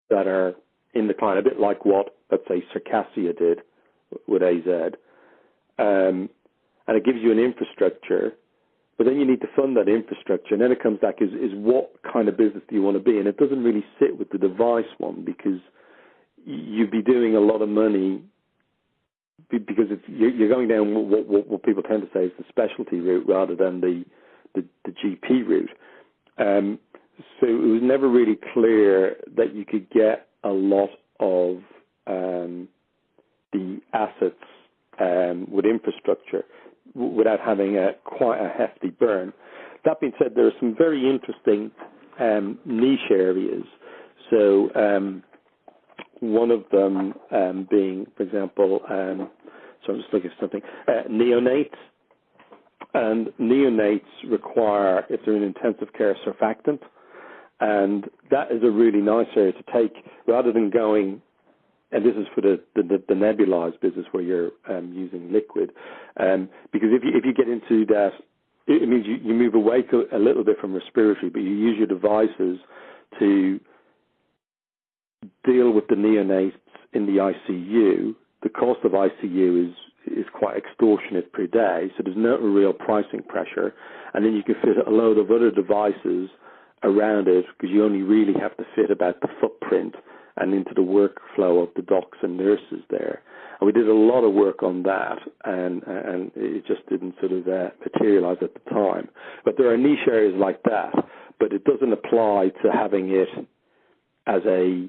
that are in the client, a bit like what, let's say, Circassia did with AZ. And it gives you an infrastructure, but then you need to fund that infrastructure. And then it comes back is what kind of business do you want to be? And it doesn't really sit with the device one, because you'd be doing a lot of money because you're going down what people tend to say is the specialty route rather than the GP route. So it was never really clear that you could get a lot of the assets with infrastructure without having quite a hefty burn. That being said, there are some very interesting niche areas. So one of them being, for example, so I'm just looking at something, neonates. And neonates require, if they're in intensive care, surfactant. And that is a really nice area to take, rather than going, and this is for the nebulized business where you're using liquid, because if you get into that, it means you move away a little bit from respiratory, but you use your devices to deal with the neonates in the ICU. The cost of ICU is quite extortionate per day, so there's no real pricing pressure. And then you can fit a load of other devices around it, because you only really have to fit about the footprint and into the workflow of the docs and nurses there. And we did a lot of work on that, and it just didn't sort of materialize at the time. But there are niche areas like that, but it doesn't apply to having it as a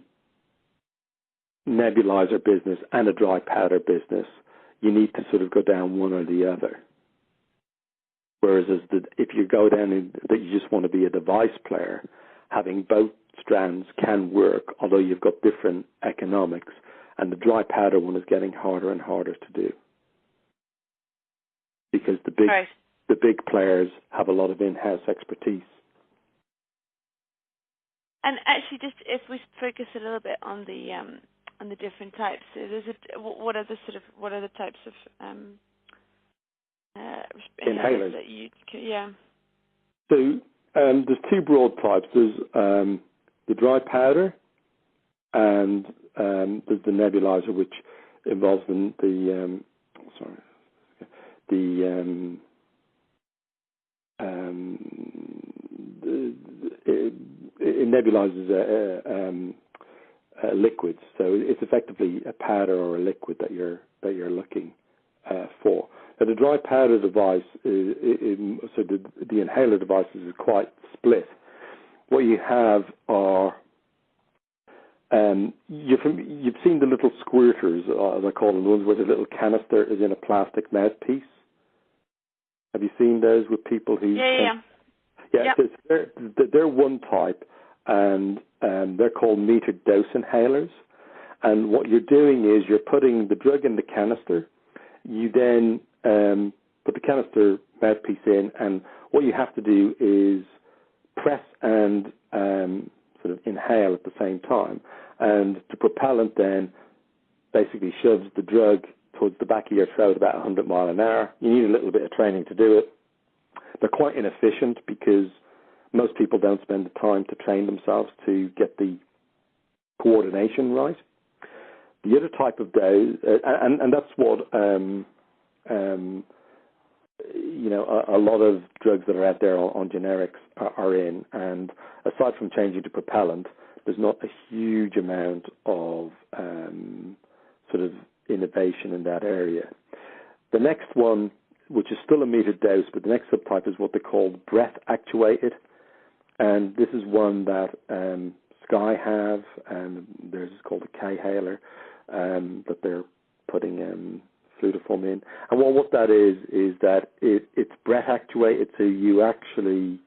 nebulizer business and a dry powder business. You need to sort of go down one or the other. Whereas if you go down that you just want to be a device player, having both strands can work, although you've got different economics. And the dry powder one is getting harder and harder to do, because the big players have a lot of in-house expertise. And actually, just if we focus a little bit on the different types, so what are the types of inhalers that you? Yeah. So there's two broad types. There's the dry powder, and there's the nebulizer, which involves it nebulizes liquids. So it's effectively a powder or a liquid that you're looking for. Now, the dry powder device, so the inhaler devices is quite split. What you have are you've seen the little squirters, as I call them, the ones where the little canister is in a plastic mouthpiece. Have you seen those with people who? Yeah. So they're one type, and they're called metered dose inhalers. And what you're doing is you're putting the drug in the canister. You then put the canister mouthpiece in, and what you have to do is press and sort of inhale at the same time. And the propellant then basically shoves the drug towards the back of your throat about 100 miles an hour. You need a little bit of training to do it. They're quite inefficient because most people don't spend the time to train themselves to get the coordination right. The other type of dose, and that's what a lot of drugs that are out there on generics are in. And aside from changing to propellant, there's not a huge amount of sort of innovation in that area. The next one, which is still a metered dose, but the next subtype is what they call breath actuated. And this is one that Sky have, and theirs is called a K-haler, that they're putting fluidiform in. And what that is that it's breath actuated, so you actually,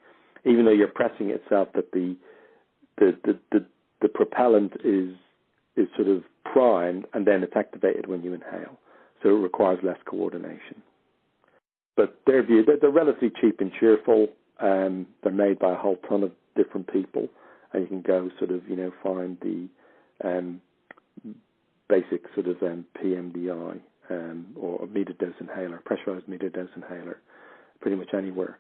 even though you're pressing it itself, that the propellant is sort of primed, and then it's activated when you inhale. So it requires less coordination. But they're relatively cheap and cheerful. They're made by a whole ton of different people, and you can go sort of, find the basic sort of PMDI or a metered dose inhaler, pressurized metered dose inhaler, pretty much anywhere.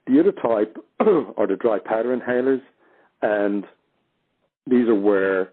The other type are the dry powder inhalers, and these are where